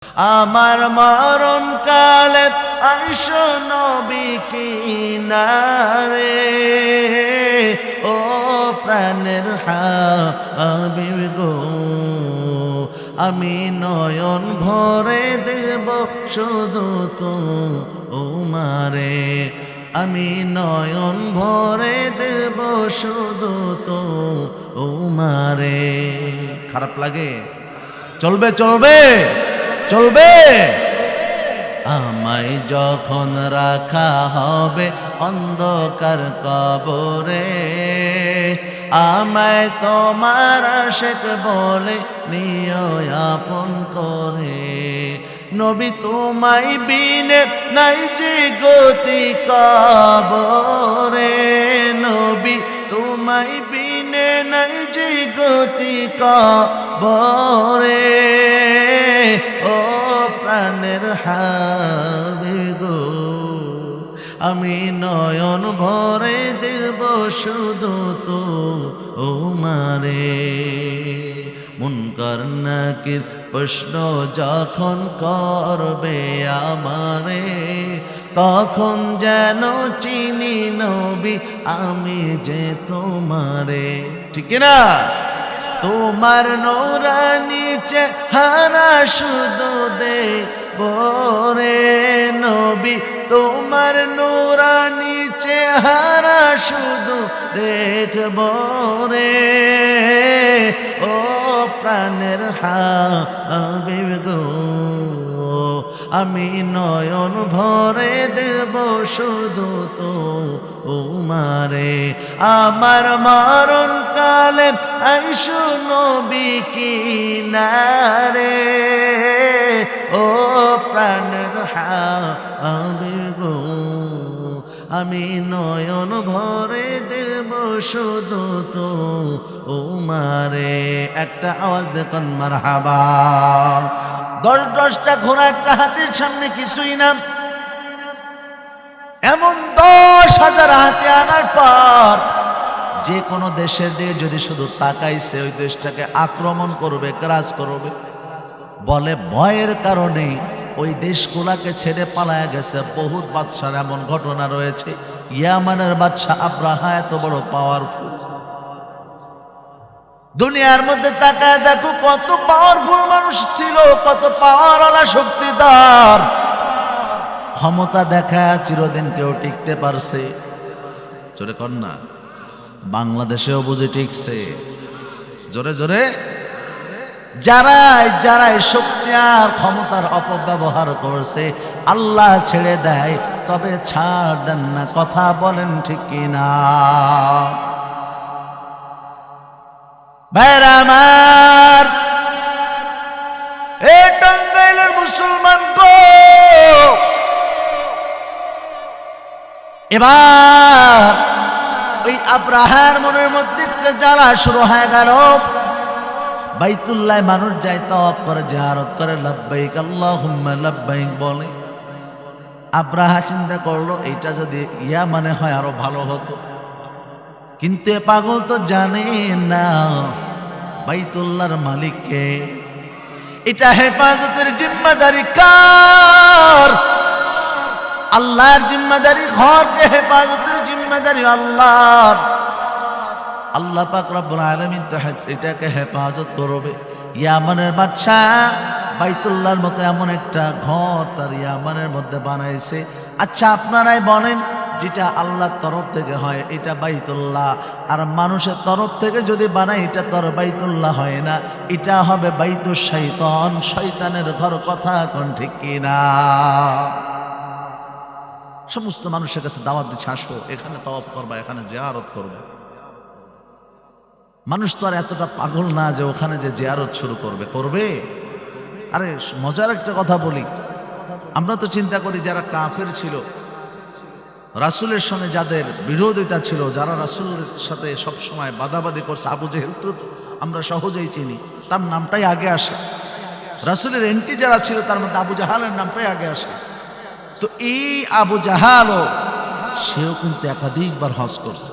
আমার মরণ কালে আইসো নবী কিনারে, ও প্রাণের হাবিব গো, আমি নয়ন ভরে দেব শুধু তোমারে, আমি নয়ন ভরে দেব শুধু তোমারে। খারাপ লাগে? চলবে চলবে চলবে। আমায় যখন রাখা হবে অন্ধকার কবরে, আমায় তোমার আশিক বলে নিও আপন করে। নবী তোমায় বিনে নাই যে গতি কবরে, নবী তোমায় বিনে নাই যে গতি কবরে, ও প্রাণের হাবিব গো, আমি নয়ন ভরে দেব শুধু তোমারে। মুনকার নাকির প্রশ্ন যখন করবে আমারে, তখন যেন চিনি নবী আমি যে তোমারে। ঠিক না? তোমার নূরানি চেহারা শুধু দেখব রে নবী, তোমার নূরানি চেহারা শুধু দেখব রে, ও প্রাণের হাবিব গো, আমি নয়ন ভরে দেব শুধু তোমারে। আমার মরণ কালে আইসো নবী কিনারে, ও প্রাণের হাবিব গো, আমি নয়ন ভরে দেব শুধু তোমারে। একটা আওয়াজ দেখুন মারহাবা। 10টা ঘোড়া একটা হাতির সামনে কিছুই না। এমন 10,000 হাতি আনার পর যে কোনো দেশের দিয়ে যদি শুধু তাকাইছে ওই দেশটাকে আক্রমণ করবে, ক্রাশ করবে। বলে ভয়ের কারণে ওই দেশগুলাকে ছেড়ে পালায়া গেছে বহুত বাদশার। এমন ঘটনা রয়েছে। ইয়ামানের বাদশা আব্রাহা এত বড় পাওয়ারফুল। দুনিয়ার মধ্যে তাকায় দেখো কত পাওয়ারফুল মানুষ ছিল, কত পাওয়ারওয়ালা শক্তিধর। ক্ষমতা দেখা চিরদিন কেউ টিকতে পারছে? জোরে কর না। বাংলাদেশেও বুঝি টিকছে? জোরে জোরে। যারাই শক্তি আর ক্ষমতার অপব্যবহার করছে আল্লাহ ছেড়ে দেয়, তবে ছাড় দেন না। কথা বলেন ঠিক কিনা? ভাইরা আমার, এ টাঙ্গাইলের মুসলমান গো, এবার ওই আব্রাহার মনের মধ্যে একটা জ্বালা শুরু হয়ে গেল। বাইতুল্লাহ মানুষ যায়, তওয়াফ করে, জিয়ারত করে, লাব্বাইক আল্লাহুম্মা লাব্বাইক বলে। আব্রাহা চিন্তা করলো এইটা যদি ইয়ামানে হয় আরো ভালো হতো, কিন্তু এ পাগল তো জানে না বাইতুল্লাহর মালিককে। এটা হেফাজতের জিম্মাদারি কার? আল্লাহর জিম্মাদারি। ঘরকে হেফাজতের জিম্মাদারি আল্লাহর। আল্লাহ পাক রব্বুল আলামিন তো এটাকে হেফাজত করবে। ইয়ামানের বাদশাহ বাইতুল্লাহর মতো এমন একটা ঘর তার ইয়ামানের মধ্যে বানাইছে। আচ্ছা আপনারাই বলেন, যেটা আল্লাহর তরফ থেকে হয় এটা বাইতুল্লাহ, আর মানুষের তরফ থেকে যদি বানায় এটা তোর বাইতুল্লাহ হয় না, এটা হবে বাইতুল শয়তান, শয়তানের ঘর। কথা কোন ঠিক কিনা? সমস্ত মানুষের কাছে দাওয়াত দিচ্ছে, আসো এখানে তওয়াফ করবা, এখানে জিয়ারত করবে। মানুষ তো আর এতটা পাগল না যে ওখানে যে জিয়ারত শুরু করবে। আরে মজার একটা কথা বলি, আমরা তো চিন্তা করি যারা কাফের ছিল, রাসূলের সঙ্গে যাদের বিরোধিতা ছিল, যারা রাসূলের সাথে সব সময় বাদাবাদি করছে, আবু জেহেল তো আমরা সহজেই চিনি, তার নামটাই আগে আসে। রাসূলের এন্টি যারা ছিল তার মধ্যে আবু জাহালের নামটাই আগে আসে। তো এই আবু জাহালও সেও কিন্তু একাধিকবার হজ করছে।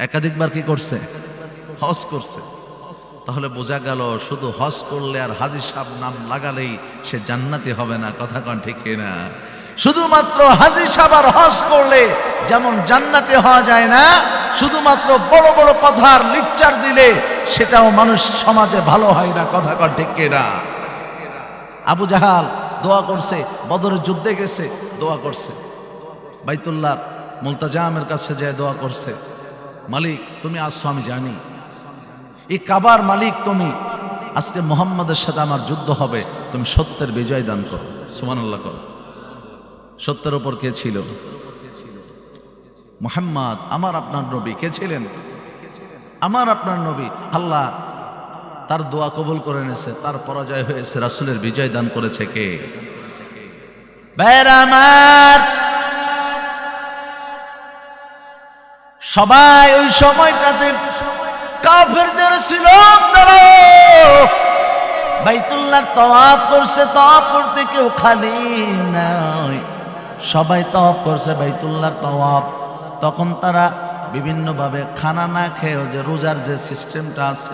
একাধিকবার কি করছে? হজ করছে। তাহলে বোঝা গেল শুধু হজ করলে আর হাজী সাহেব নাম লাগালেই সে জান্নাতি হবে না। কথা কন ঠিক কিনা? শুধুমাত্র হাজী সাহেব আর হজ করলে যেমন জান্নাতি হওয়া যায় না, শুধুমাত্র বড় বড় কথার লেকচার দিলে সেটাও মানুষ সমাজে ভালো হয় না। কথা কন ঠিক কিনা? আবু জাহাল দোয়া করছে, বদরের যুদ্ধে গেছে, দোয়া করছে, বাইতুল্লাহ মুলতাজামের কাছে যায় দোয়া করছে, মালিক তুমি আসছো আমি জানি, এই কাবার মালিক তুমি, আজকে মুহাম্মাদের সাথে আমার যুদ্ধ হবে, তুমি সত্যের বিজয় দান করো। সুবহানাল্লাহ করো। সত্যের উপর কে ছিল? মুহাম্মদ, আমার আপনার নবী। কে ছিলেন? আমার আপনার নবী। আল্লাহ তার দোয়া কবুল করে নিয়েছে, তার পরাজয় হয়েছে, রাসূলের বিজয় দান করেছে কে? ভাইরা আমার, সবাই ওই সময়টাতে কাফের যারা ছিল তারা বাইতুল্লাহর তওয়াফ করছে। তওয়াফ করতে কেউ খালি নাই, সবাই তওয়াফ করছে বাইতুল্লাহর তওয়াফ। তখন তারা বিভিন্নভাবে খানা না খেয়ে, যে রোজার যে সিস্টেমটা আছে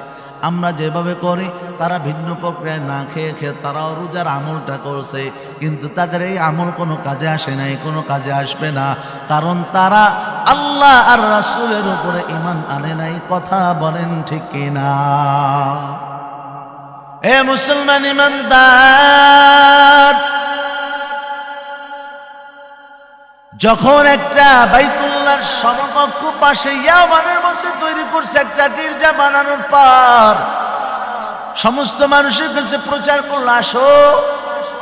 আমরা যেভাবে করি, তারা ভিন্ন প্রক্রিয়ায় না খেয়ে খেয়ে তারাও রোজার আমলটা করছে। কিন্তু তাদের এই আমল কোনো কাজে আসে নাই, কোনো কাজে আসবে না, কারণ তারা আল্লাহ আর রাসূলের উপরে ঈমান আনে নাই। কথা বলেন ঠিক কিনা? এ মুসলমান ঈমানদার, যখন একটা বাইতুল্লাহর সমকক্ষ পাশে ইয়ামানের মধ্যে তৈরি করছে একটা গির্জা বানানোর পর সমস্ত মানুষের কাছে প্রচার করলো, আসো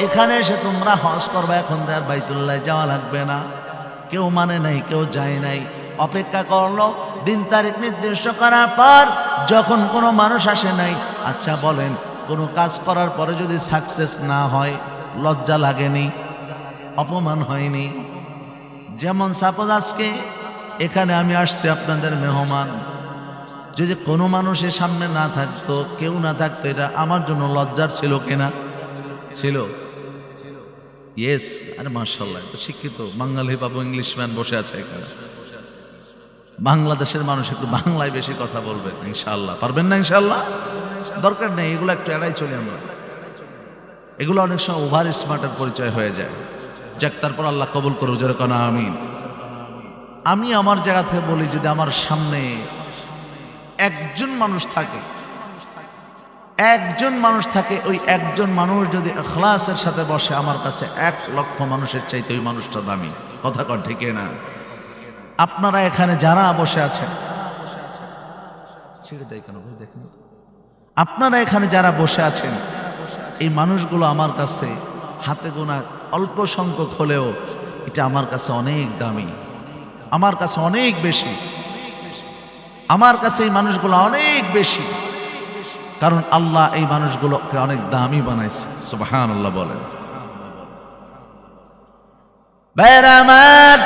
এখানে এসে তোমরা হজ করবা, এখন আর বাইতুল্লাহ যাওয়া লাগবে না। কেউ মানে নাই, কেউ যায় নাই, অপেক্ষা করলো। দিন তারিখ নির্দিষ্ট করার পর যখন কোনো মানুষ আসে নাই, আচ্ছা বলেন কোনো কাজ করার পরে যদি সাকসেস না হয় লজ্জা লাগেনি? অপমান হয়নি? যেমন সাপোজ আজকে এখানে আমি আসছি আপনাদের মেহমান, যদি কোনো মানুষের সামনে না থাকতো, কেউ না থাকতো, এটা আমার জন্য লজ্জার ছিল কিনা? ছিল। ইয়েস। আরে মাশাআল্লাহ, তো শিক্ষিত বাঙালি বাবু ইংলিশম্যান বসে আছে এখানে। বাংলাদেশের মানুষ একটু বাংলায় বেশি কথা বলবে ইনশাআল্লাহ। পারবেন না ইনশাআল্লাহ? দরকার নেই, এগুলো একটু এড়াই চলি আমরা। এগুলো অনেক সময় ওভার স্মার্টের পরিচয় হয়ে যায়। যাক, তারপর আল্লাহ কবুল করুক, যেরকম আমিন। আমি আমার জায়গা থেকে বলি, যদি আমার সামনে একজন মানুষ থাকে, একজন মানুষ থাকে, ওই একজন মানুষ যদি ইখলাসের সাথে বসে, আমার কাছে 1,00,000 মানুষের চাইতে ওই মানুষটা দামি। কথা কন ঠিক না? আপনারা এখানে যারা বসে আছেন, ছেড়ে দেয় কেন ভাই, দেখেন, আপনারা এখানে যারা বসে আছেন, এই মানুষগুলো আমার কাছে হাতে গোনা অল্প সংখ্যক হলেও এটা আমার কাছে অনেক দামি, আমার কাছে অনেক বেশি। আমার কাছে এই মানুষগুলো অনেক বেশি, কারণ আল্লাহ এই মানুষগুলোকে অনেক দামি বানাইছে। সুবহানাল্লাহ বলেন। ভাইরা আমার,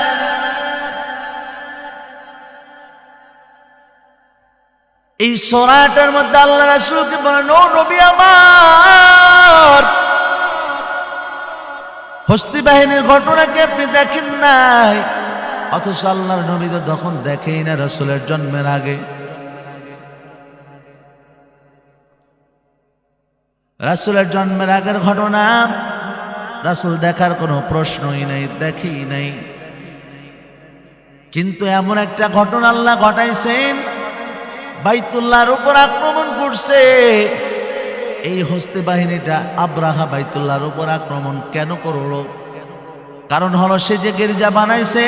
এই সূরাটার মধ্যে আল্লাহ রাসূলকে বলেন, ও নবী আমার, হস্তি বাহিনীর ঘটনাকে আপনি দেখেন নাই? অথচ আল্লাহর নবী তো তখন দেখেই না, রাসূলের জন্মের আগে। রাসূলের জন্মের আগের ঘটনা রাসূল দেখার কোনো প্রশ্নই নাই, দেখেই নাই। কিন্তু এমন একটা ঘটনা আল্লাহ ঘটাইছেন, বাইতুল্লাহর উপর আক্রমণ করছে। এই হস্তি বাহিনীটা আব্রাহা বাইতুল্লাহর উপর আক্রমণ কেন করলো? কারণ হলো, সে যে গির্জা বানাইছে,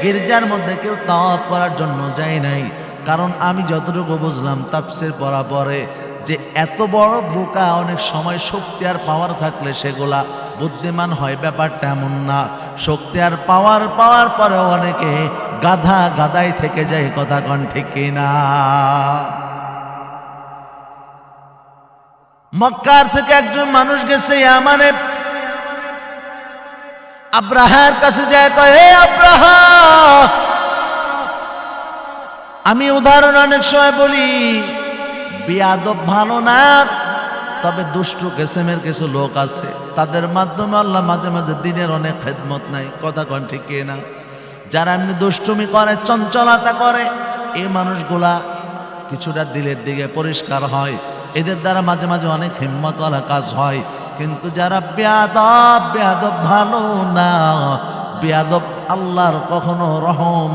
গির্জার মধ্যে কেউ তাওয়াফ করার জন্য যায় নাই। কারণ আমি যতটুকু বুঝলাম তাফসীর পড়া পরে, যে এত বড় বোকা অনেক সময় শক্তি আর পাওয়ার থাকলে সেগুলা বুদ্ধিমান হয়, ব্যাপারটা এমন না। শক্তি আর পাওয়ার পাওয়ার পরেও অনেকে গাধা গাদাই থেকে যায়। কথা কন ঠিক কিনা? মক্কার থেকে একজন মানুষ গেছে ইয়ামানে, আব্রাহার কাছে যায়, কয়, হে আব্রাহা, আমি উদাহরণ অনেক সময় বলি, বেয়াদব ভালো না, তবে দুষ্টু কিসমের কিছু লোক আছে, তাদের মাধ্যমে আল্লাহ মাঝে মাঝে দিনের অনেক খেদমত নাই। কথা কন ঠিক না? যারা এমনি দুষ্টুমি করে, চঞ্চলতা করে, এই মানুষগুলা কিছুটা দিলের দিকে পরিষ্কার হয়। এদের দ্বারা মাঝে মাঝে অনেক হিম্মতওয়ালা কাজ হয়, কিন্তু যারা বেয়াদব, বেয়াদব ভালো না। বেয়াদব আল্লাহর কখনো রহম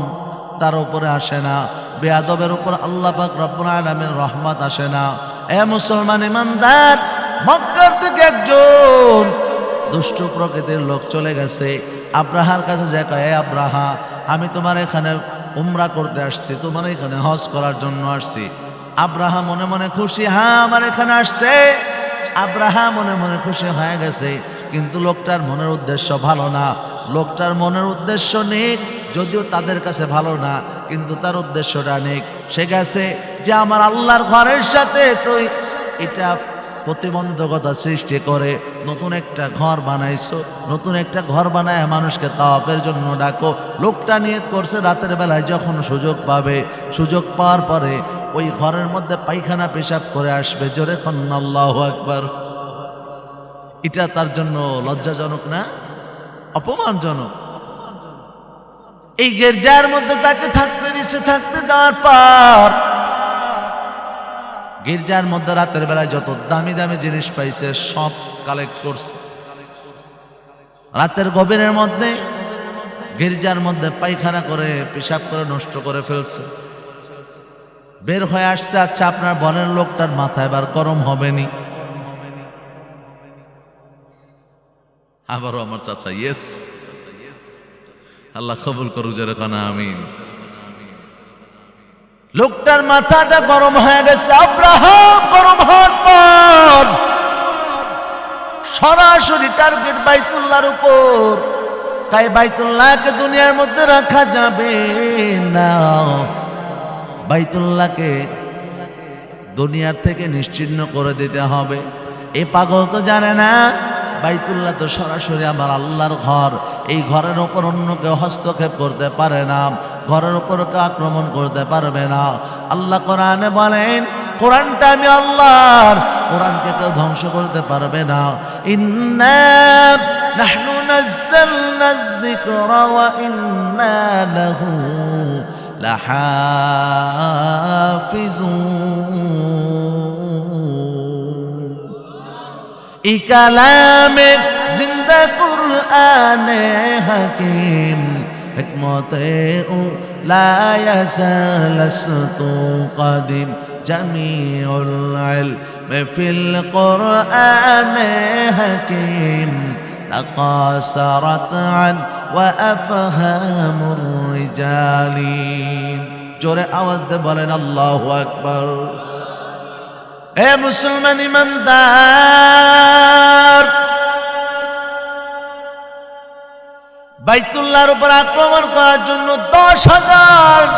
তার উপরে আসে না, বেয়াদবের উপর আল্লাহ পাক রব্বুল আলামিন রহমত আসে না। এ মুসলমান ইমানদার, মক্কার থেকে একজন দুষ্ট প্রকৃতির লোক চলে গেছে আব্রাহার কাছে, যে কয়, এ আব্রাহা, আমি তোমার এখানে উমরা করতে আসছি, তোমার এখানে হজ করার জন্য আসছি। আব্রাহা মনে মনে খুশি, হ্যাঁ আমার এখানে আসছে। আব্রাহা মনে মনে খুশি হয়ে গেছে, কিন্তু লোকটার মনের উদ্দেশ্য ভালো না। লোকটার মনের উদ্দেশ্য নেক, যদিও তাদের কাছে ভালো না, কিন্তু তার উদ্দেশ্যটা নেক। সে গেছে যে আমার আল্লাহর ঘরের সাথে তুই এটা প্রতিবন্ধকতা সৃষ্টি করে নতুন একটা ঘর বানাইছো, নতুন একটা ঘর বানায় মানুষকে তাওয়াফের জন্য ডাকো। লোকটা নিয়ত করছে রাতের বেলায় যখন সুযোগ পাবে, সুযোগ পাওয়ার পরে ওই ঘরের মধ্যে পায়খানা পেশাব করে আসবে। জোরে কন্ন আল্লাহু আকবার। এটা তার জন্য লজ্জাজনক না, অপমানজনক? এই গির্জার মধ্যে তাকে থাকতে দিছে, থাকতে দেওয়ার পর গির্জার মধ্যে রাতের বেলায় যত দামি দামি জিনিস পাইছে সব কালেক্ট করছে। রাতের গভীরের মধ্যে গির্জার মধ্যে পায়খানা করে পেশাব করে নষ্ট করে ফেলছে। বের হয়ে আসছে। আচ্ছা, আপনার বনের লোকটার মাথা এবার গরম হবেনি? আবারও আমার চাচা ইয়েস, আল্লাহ কবুল করুক, যেরকম আমিন। লোকটার মাথাটা গরম হয়ে গেছে। আব্রাহাম গরম হওয়ার পর সরাসরি টার্গেট বাইতুল্লাহর উপর। তাই বাইতুল্লাহকে দুনিয়ার মধ্যে রাখা যাবে না, বাইতুল্লাহকে দুনিয়ার থেকে নিশ্চিহ্ন করে দিতে হবে। এই পাগল তো জানে না বাইতুল্লাহ তো সরাসরি আমার আল্লাহর ঘর। এই ঘরের ওপর অন্য কেউ হস্তক্ষেপ করতে পারে না, ঘরের ওপর কেউ আক্রমণ করতে পারবে না। আল্লাহ কোরআনে বলেন, কোরআনটা আমি আল্লাহর, কোরআনকে কেউ ধ্বংস করতে পারবে না। ইন্না নাহনু নাযালনা যিকরা ওয়া ইন্না লাহু লাহাফিজুন। ই কালামে জিন্দা কুরআনে হাকিম, হিকমতে ও লা ইয়াসালাস্তু কাদিম, জামিউল ইলমি ফিল কুরআনে হাকিম, তাকাসারাত আন ওয়া আফহামুর রিজালি। জোরে আওয়াজ দিয়ে বলেন আল্লাহু আকবার। এ মুসলমান ইমানদার, বাইতুল্লাহর উপর আক্রমণ করার জন্য 10,000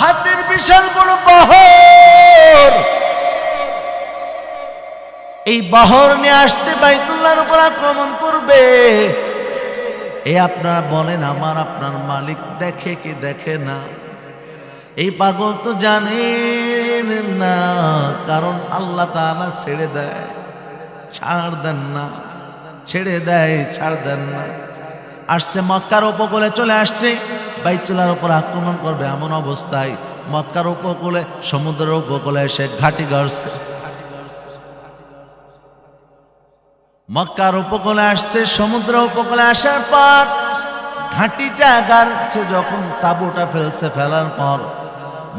হাতির বিশাল বড় বহর, এই বহর নিয়ে আসছে বাইতুল্লাহর উপর আক্রমণ করবে। এই আপনারা বলেন, আমার আপনার মালিক দেখে কি দেখে না? এই পাগল তো জানেন না, কারণ আল্লাহ তাআলা ছেড়ে দেয়, ছাড় দেন না, ছেড়ে দেয়, ছাড় দেন না। আসছে মক্কার উপকূলে, চলে আসছে বাইতুল্লাহর উপর আক্রমণ করবে। এমন অবস্থায় মক্কার উপকূলে, সমুদ্রের উপকূলে এসে ঘাঁটি গাড়ছে। মক্কার উপকূলে আসছে, সমুদ্র উপকূলে আসার পর ঘাঁটিটা গাড়ছে যখন, তাঁবুটা ফেলছে, ফেলার পর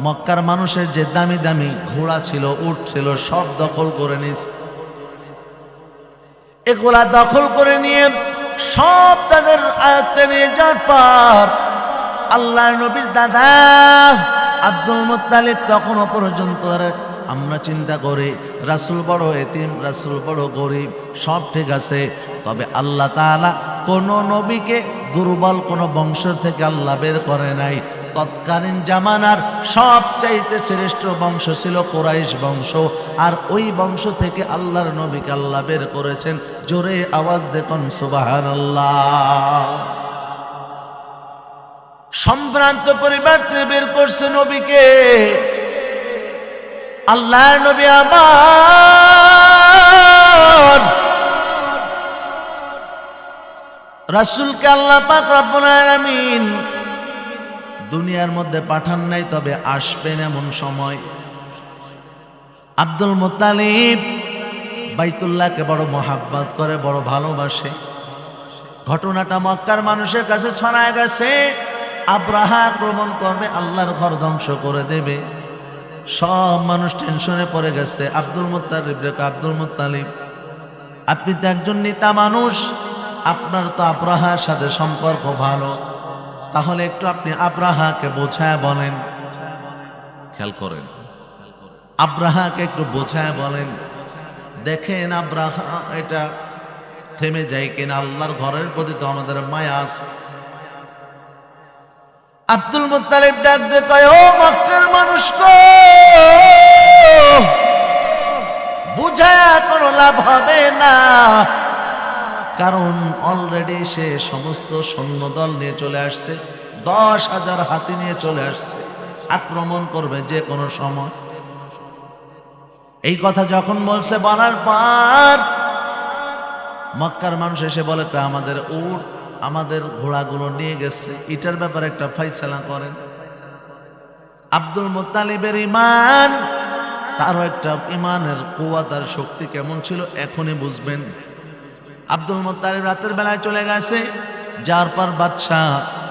মক্কার মানুষের যে দামি দামি ঘোড়া ছিল, উট ছিল, সব দখল করে নিয়েছে। এগুলা দখল করে নিয়ে সব তাদের আয়ত্তে নিয়ে যাওয়ার পর আল্লাহর নবীর দাদা আব্দুল মুত্তালিব তখনও পর্যন্ত, আমরা চিন্তা করি রাসূল বড় এতিম, রাসূল বড় গরিব, সব ঠিক আছে, তবে আল্লাহ তাআলা কোন নবীকে দুর্বল কোন বংশ থেকে আল্লাহ বের করে নাই। তৎকালীন জামানার সবচাইতে শ্রেষ্ঠ বংশ ছিল কুরাইশ বংশ, আর ওই বংশ থেকে আল্লাহর নবীকে আল্লাহ বের করেছেন। জোরে আওয়াজ দেখুন সুবহানাল্লাহ। সম্ভ্রান্ত পরিবার থেকে বের করছে নবীকে। আল্লাহর নবী আমার রাসূলকে আল্লাহ পাক রব্বুল আলামিন দুনিয়ার মধ্যে পাঠান নাই, তবে আসবেন এমন সময় আব্দুল মুত্তালিব বাইতুল্লাহকে বড় মোহাব্বত করে, বড় ভালোবাসে। ঘটনাটা মক্কার মানুষের কাছে ছড়ায় গেছে, আব্রাহা আক্রমণ করবে, আল্লাহর ঘর ধ্বংস করে দেবে। সব মানুষ টেনশনে পড়ে গেছে। আব্দুল মুত্তালিব রেখে, আব্দুল মুত্তালিব আপনি তো একজন নেতা মানুষ, আপনার তো আব্রাহার সাথে সম্পর্ক ভালো, তাহলে একটু আপনি আব্রাহাকে বোঝায় বলেন। খেয়াল করেন, আব্রাহাকে একটু বোঝায় বলেন, দেখেন আব্রাহা এটা থেমে যায় কিনা, আল্লাহর ঘরের প্রতি তো আমাদের মায়া আছে। আব্দুল মুত্তালিব ডাক দিয়ে কয়, ও মক্কার মানুষ গো, বুঝায়া কোনো লাভ হবে না, কারণ অলরেডি সে সমস্ত সৈন্যদল নিয়ে চলে আসছে, 10,000 হাতি নিয়ে চলে আসছে, আক্রমণ করবে যে কোনো সময়। এই কথা যখন বলছে, বলার পর মক্কার মানুষ এসে বলে, আমাদের উট আমাদের ঘোড়াগুলো নিয়ে গেছে, এটার ব্যাপারে একটা ফাইসালা করেন। আব্দুল মুত্তালিবের ইমান, তারও একটা ইমানের কুওয়াত আর শক্তি কেমন ছিল এখনই বুঝবেন। আব্দুল মুত্তালিব রাতের বেলায় চলে গেছে, যার পর বাদশাহ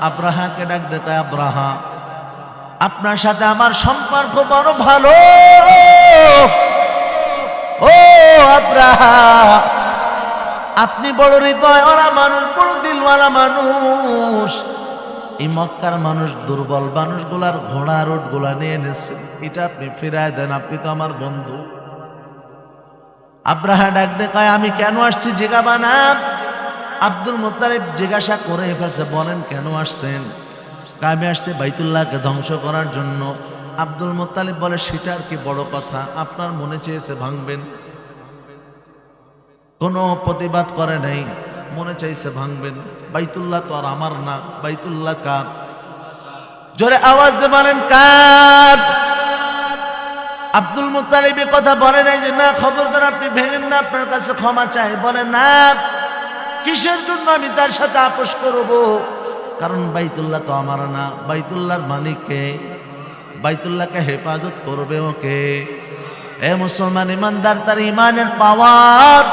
আব্রাহাকে ডাক দেয়, আব্রাহা আপনার সাথে আমার সম্পর্ক বড় ভালো, ও আব্রাহা আপনি বড় হৃদয়ওয়ালা মানুষ, বড় দিলওয়ালা মানুষ। এই মক্কার মানুষ দুর্বল মানুষগুলার ঘোড়া রোডগুলা নিয়ে এনেছে, এটা আপনি ফিরায় দেন, আপনি তো আমার বন্ধু। আব্রাহা ডাক দে কয়, আমি কেন আসছি জিজ্ঞাসা না। আব্দুল মুত্তালিব জিজ্ঞাসা করে ফেলছে, বলেন কেন আসছেন। আমি আসছে বাইতুল্লাহকে ধ্বংস করার জন্য। আব্দুল মুত্তালিব বলে, সেটা আর কি বড় কথা, আপনার মনে চেয়েছে ভাঙবেন, কোনো প্রতিবাদ করে নাই, মনে চাইছে ভাঙবেন। বাইতুল্লাহ তো আর আমার না, বাইতুল্লাহ কার? জোরে আওয়াজ দিয়ে বলেন কার? আব্দুল মুত্তালিব কথা বলে নাই যে না খবরদার আপনি ভেঙেন না, আপনার কাছে ক্ষমা চাই। বলে না, কিসের জন্য আমি তার সাথে আপোষ করব, কারণ বাইতুল্লাহ তো আমার না, বাইতুল্লাহর মালিককে, বাইতুল্লাহকে হেফাজত করবে ওকে। এ মুসলমান ইমানদার, তার ইমানের পাওয়ার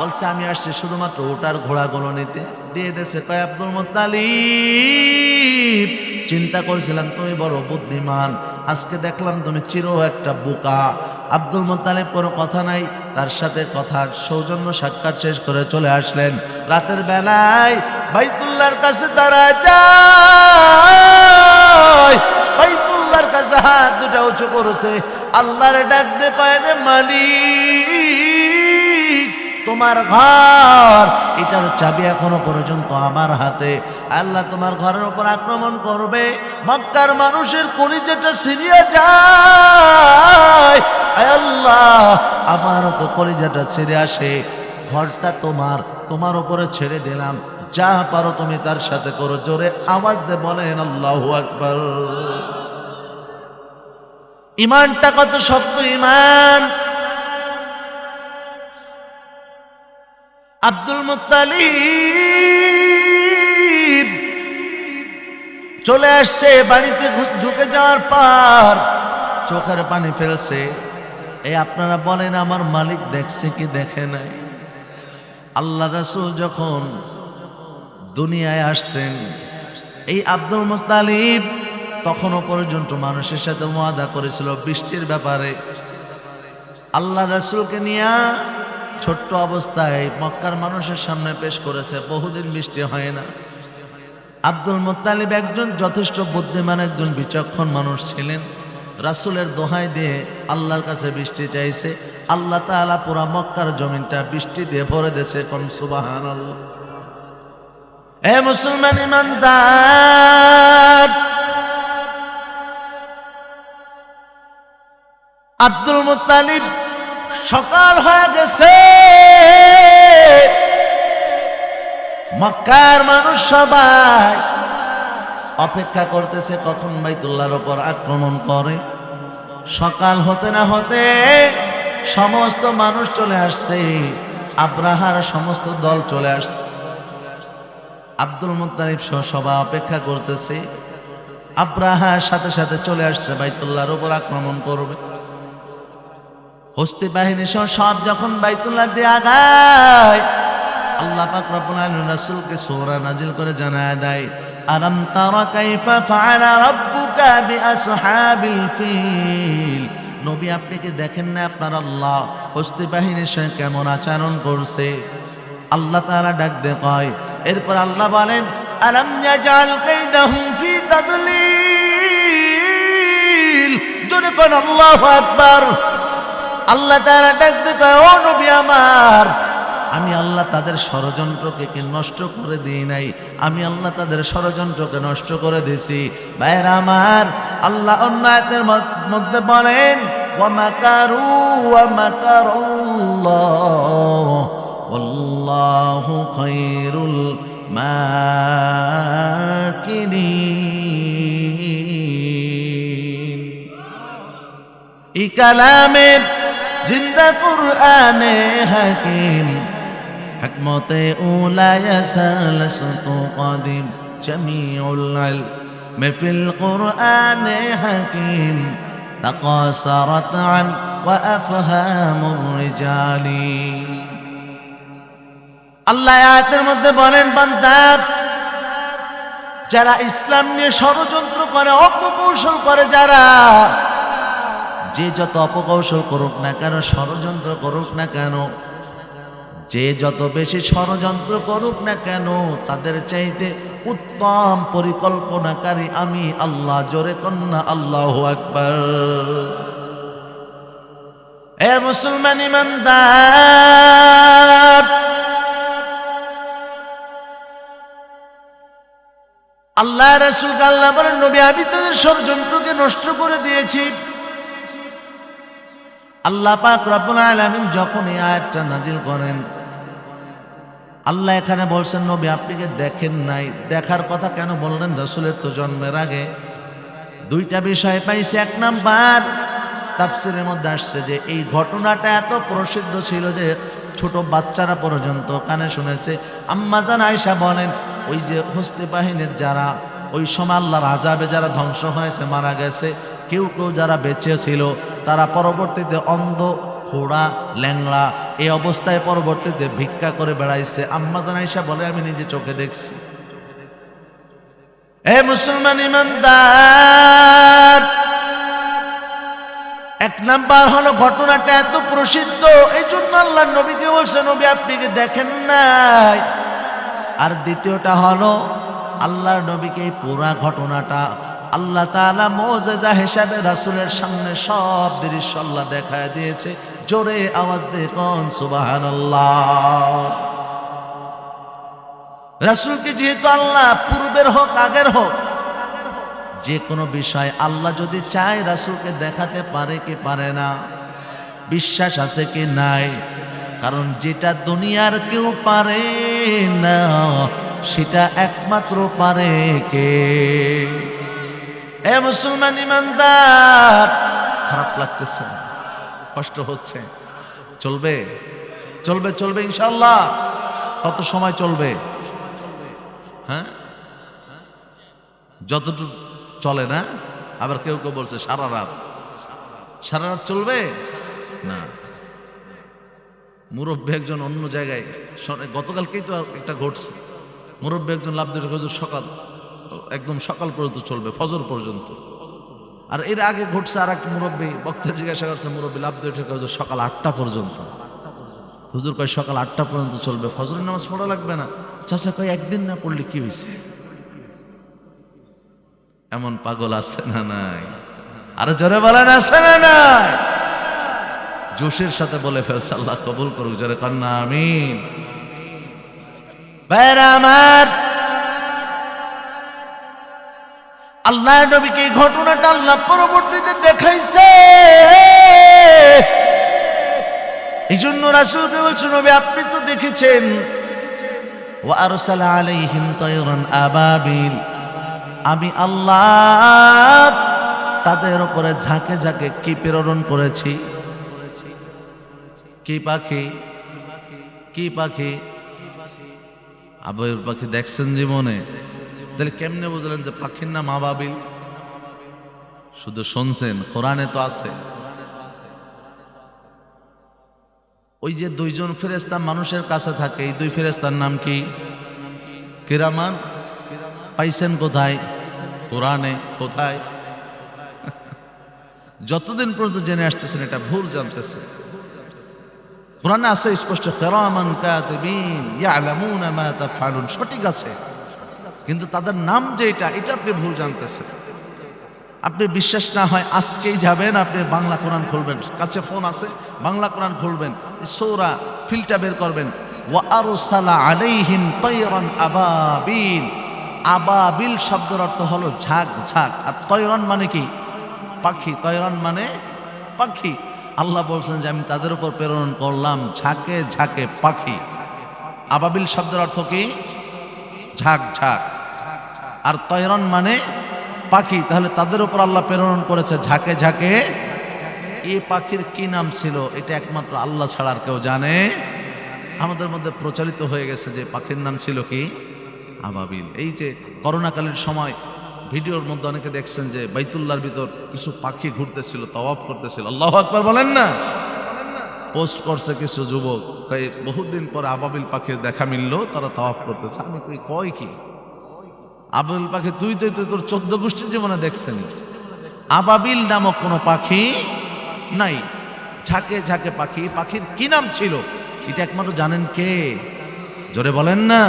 বলছে, আমি আসছি শুধুমাত্র ওটার ঘোড়াগুলো নিতে। দিয়ে দেশে কয়, আব্দুল মুত্তালিব চিন্তা করেছিলাম তুমি বড় বুদ্ধিমান, আজকে দেখলাম তুমি চির একটা বোকা। আব্দুল মুত্তালিব কোনো কথা নাই, তার সাথে কথা সৌজন্য সাক্ষাৎ শেষ করে চলে আসলেন। রাতের বেলায় বাইতুল্লাহর কাছে তারা যায়, বাইতুল্লাহর কাছে হাত দুটা উঁচু করেছে, আল্লাহরে ডাক দিয়ে কয়, রে মালিক তোমার ঘর, এটার চাবি এখনো পর্যন্ত আমার হাতে। আল্লাহ তোমার ঘরের উপর আক্রমণ করবে, মক্কার মানুষের কলিজাটা ছিঁড়িয়া যায়। আল্লাহ আমারও তো কলিজাটা ছেড়ে আসে, ঘরটা তোমার, তোমার উপরে ছেড়ে দিলাম, যা পারো তুমি তার সাথে করো। জোরে আওয়াজ দিয়ে বলেন আল্লাহু আকবার। ইমানটা কত শক্ত ইমান! আব্দুল মুত্তালিব চলে আসছে, বাড়িতে ঢুকে যাওয়ার পর চোখের পানি ফেলছে। এই আপনারা বলেন আমার মালিক দেখছে কি দেখে নাই? আল্লাহ রাসূল যখন দুনিয়ায় আসছেন, এই আব্দুল মুত্তালিব তখনও পর্যন্ত মানুষের সাথে ওয়াদা করেছিল বৃষ্টির ব্যাপারে। আল্লাহ রাসূলকে নিয়ে ছোট্ট অবস্থায় মক্কার মানুষের সামনে পেশ করেছে, বহুদিন বৃষ্টি হয় না। আব্দুল মুত্তালিব একজন যথেষ্ট বুদ্ধিমান, একজন বিচক্ষণ মানুষ ছিলেন। রাসূলের দোহাই দিয়ে আল্লাহর কাছে বৃষ্টি চাইছে, আল্লাহ তাআলা পুরা মক্কার জমিনটা বৃষ্টি দিয়ে ভরে দিয়েছে। কোন সুবহানাল্লাহ! এ মুসলমান ইমানদার, আব্দুল মুত্তালিব সকাল হয়ে গেছে, মক্কার মানুষ সবাই অপেক্ষা করতেছে কখন বাইতুল্লাহর উপর আক্রমণ করে। সকাল হতে না হতে সমস্ত মানুষ চলে আসছে, আব্রাহার সমস্ত দল চলে আসছে। আব্দুল মুত্তালিব সহ সবাই অপেক্ষা করতেছে, আব্রাহার সাথে সাথে চলে আসছে বাইতুল্লাহর উপর আক্রমণ করবে। হস্তি বাহিনী সহ সব যখন বাইতুল্লাহ দিয়ে আগায়, আল্লাহ পাক রব্বুল আলামিন রাসূলকে সূরা নাজিল করে জানায় দেয়, আলাম তারা কাইফা ফাআলা রাব্বুকা বিআসহাবিল ফিল। নবী, আপনি কি দেখেন না আপনার আল্লাহ হস্তি বাহিনীর সঙ্গে কেমন আচরণ করছে? আল্লাহ তাআলা ডাক দিয়ে কয়, এরপর আল্লাহ বলেন, আলাম ইয়াজআল কাইদাহুম ফি তাদলিল। জোরে কোন আল্লাহু আকবার। আল্লাহ তাআলা ডাক দিয়ে কয়, ও নবী আমার, আমি আল্লাহ তাদের ষড়যন্ত্রকে কি নষ্ট করে দিই নাই? আমি আল্লাহ তাদের ষড়যন্ত্রকে নষ্ট করে দিয়েছি। ভাইরা আমার, আল্লাহ অন্য আয়াতের মধ্যে বলেন, ওয়া মাকারু ওয়া মাকারাল্লাহ ওয়াল্লাহু খায়রুল মাকিরিন। এই কালামে জিন্দা কুরআনে হাকিম, হিকমতে উলায়া সালসতু কাদিম, জামিউল ইলম ফিল কুরআনে হাকিম, তাকাসারাত আন ওয়া আফহামুর রিজালি। আল্লাহ আয়াতের মধ্যে বলেন, বান্দা, যারা ইসলাম নিয়ে ষড়যন্ত্র করে, অপকৌশল করে, যারা যে যত অপকৌশল করুক না কেন, ষড়যন্ত্র করুক না কেন, যে যত বেশি ষড়যন্ত্র করুক না কেন, তাদের চাইতে উত্তম পরিকল্পনাকারী আমি আল্লাহ। জোরে কন্যা আল্লাহু আকবার। এ মুসলমান ইমানদার, আল্লাহ রাসূলকে আল্লাহ বলেন, নবী, আমি তাদের ষড়যন্ত্রকে নষ্ট করে দিয়েছি। আল্লাহ পাক রব্বুল আলামিন যখন এই আয়াতটা নাজিল করেন, আল্লাহ এখানে বলছেন, নবী, আপনি কি দেখেন নাই? দেখার কথা কেন বললেন? রাসূলের তো জন্মের আগে দুইটা বিষয় পাইছে। এক নাম্বার, তাফসীরের মধ্যে আসছে যে এই ঘটনাটা এত প্রসিদ্ধ ছিল যে ছোট বাচ্চারা পর্যন্ত কানে শুনেছে। আম্মা জান আয়েশা বলেন, ওই যে হস্তি বাহিনীর যারা ওই সময় আল্লাহর আযাবে যারা ধ্বংস হয়েছে, মারা গেছে, কেউ কেউ যারা বেঁচে ছিল, তারা পরবর্তীতে অন্ধ, খোড়া, ল্যাংড়া এই অবস্থায় পরবর্তীতে ভিক্ষা করে বেড়াইছে। আম্মা জান আয়েশা বলে, আমি নিজে চোখে দেখছি। এ মুসলমান ইমানদার, এক নাম্বার হলো ঘটনাটা এত প্রসিদ্ধ, এই জন্য আল্লাহ নবীকে বলছে, নবী, আপনি কি দেখেন নাই? আর দ্বিতীয়টা হলো, আল্লাহর নবীকে এই পুরা ঘটনাটা আল্লাহ তাআলা মুজিজা হিসাবে রাসূলের সামনে সব দৃশ্য আল্লাহ দেখায় দিয়েছে। জোরে আওয়াজ দিয়ে কোন সুবহানাল্লাহ। রাসূলকে যেহেতু আল্লাহ পূর্বের হোক আগের হোক যে কোনো বিষয় আল্লাহ যদি চায় রাসূলকে দেখাতে পারে কি পারে না? বিশ্বাস আছে কি নাই? কারণ যেটা দুনিয়ার কেউ পারে না, সেটা একমাত্র পারে কে? এ মুসলমান ইমানদার, খারাপ লাগতেছে, কষ্ট হচ্ছে, চলবে চলবে চলবে ইনশাআল্লাহ। কত সময় চলবে? হ্যাঁ, যতটুকু চলে না। আবার কেউ কেউ বলছে সারা রাত, সারা রাত চলবে না। মুরব্বী একজন অন্য জায়গায়, গতকালকেই তো একটা ঘটছে, মুরব্বী একজন লাভ দিয়ে হুজুর সকাল, একদম সকাল পর্যন্ত চলবে, ফজর পর্যন্ত। আর এর আগে ঘটছে আর এক মুরব্বী, বক্তা জিজ্ঞাসা করছে, মুরব্বী লাভ দিয়ে হুজুর সকাল 8টা পর্যন্ত। হুজুর কয় সকাল 8টা পর্যন্ত চলবে, ফজরের নামাজ পড়া লাগবে না? চাচা কয় একদিন না পড়লে কি হয়েছে? এমন পাগল আছে না নাই? আরে জোরে বলেন, আছে না নাই? জোশের সাথে বলে ফেলছে, আল্লাহ কবুল করুক, জোরে কন্যা আমিন। ভাইরা আমার, আল্লাহ নবীকে এই ঘটনাটা আল্লাহ পরবর্তীতে দেখাইছে। এই জন্য রাসূলকে বলছে, নবী, আপনি তো দেখেছেন, ওয়া আরসালা আলাইহিম তায়রান আবাবিল, আমি আল্লাহ তাদের উপরে ঝাঁকে ঝাঁকে কি প্রেরণ করেছি? কি পাখি? কি পাখি? আবাবিল পাখি দেখছেন জীবনে? তাহলে কেমনে বুঝলেন যে পাখির নাম আবাবিল? শুধু শুনছেন, কোরআনে তো আছে। ওই যে দুইজন ফেরেশতা মানুষের কাছে থাকে, এই দুই ফেরেশতার নাম কি? কিরামান। পাইছেন কোথায়? কোরআনে। কোথায়? যতদিন পর্যন্ত জেনে আসতেছেন এটা ভুল জানতেছেন। কোরআনে আছে স্পষ্ট, কিরামান কাতিবিন ইয়ালামুনা মা তাফআলুন, সঠিক আছে, কিন্তু তাদের নাম যে এটা আপনি ভুল জানতেছেন। আপনি বিশ্বাস না হয় আজকেই যাবেন, আপনি বাংলা কোরআন খুলবেন, কাছে ফোন আছে, বাংলা কোরআন খুলবেন, সূরা ফিলটা বের করবেন, ওয়া আরসালা আলাইহিম তায়রান আবাবিল। আবাবিল শব্দের অর্থ হলো ঝাঁক ঝাঁক, আর তয়রান মানে কি? পাখি। তয়রান মানে পাখি। আল্লাহ বলছেন যে আমি তাদের উপর প্রেরণ করলাম ঝাঁকে ঝাঁকে পাখি। আবাবিল শব্দের অর্থ কি? ঝাঁক ঝাঁক, আর তয়রান মানে পাখি। তাহলে তাদের উপর আল্লাহ প্রেরণ করেছে ঝাঁকে ঝাঁকে। এই পাখির কি নাম ছিল এটা একমাত্র আল্লাহ ছাড়া আর কেউ জানে? আমাদের মধ্যে প্রচলিত হয়ে গেছে যে পাখির নাম ছিল কি? আবাবিল। এই যে করোনাকালীন সময় ভিডিওর মধ্যে অনেকে দেখছেন যে বাইতুল্লাহর ভিতর কিছু পাখি ঘুরতেছিল, তাওয়াফ করতেছিল। আল্লাহু আকবার বলেন না? পোস্ট করছে কিছু যুবক, বহুদিন পরে আবাবিল পাখির দেখা মিললো, তারা তাওয়াফ করতেছে। আমি কই কি আবাবিল পাখি? তুই তোর 14 গোষ্ঠীর জীবনে দেখছেন আবাবিল নামক কোনো পাখি নাই। ঝাঁকে ঝাঁকে পাখি। পাখির কি নাম ছিল এটা একমাত্র জানেন কে? জোরে বলেন না।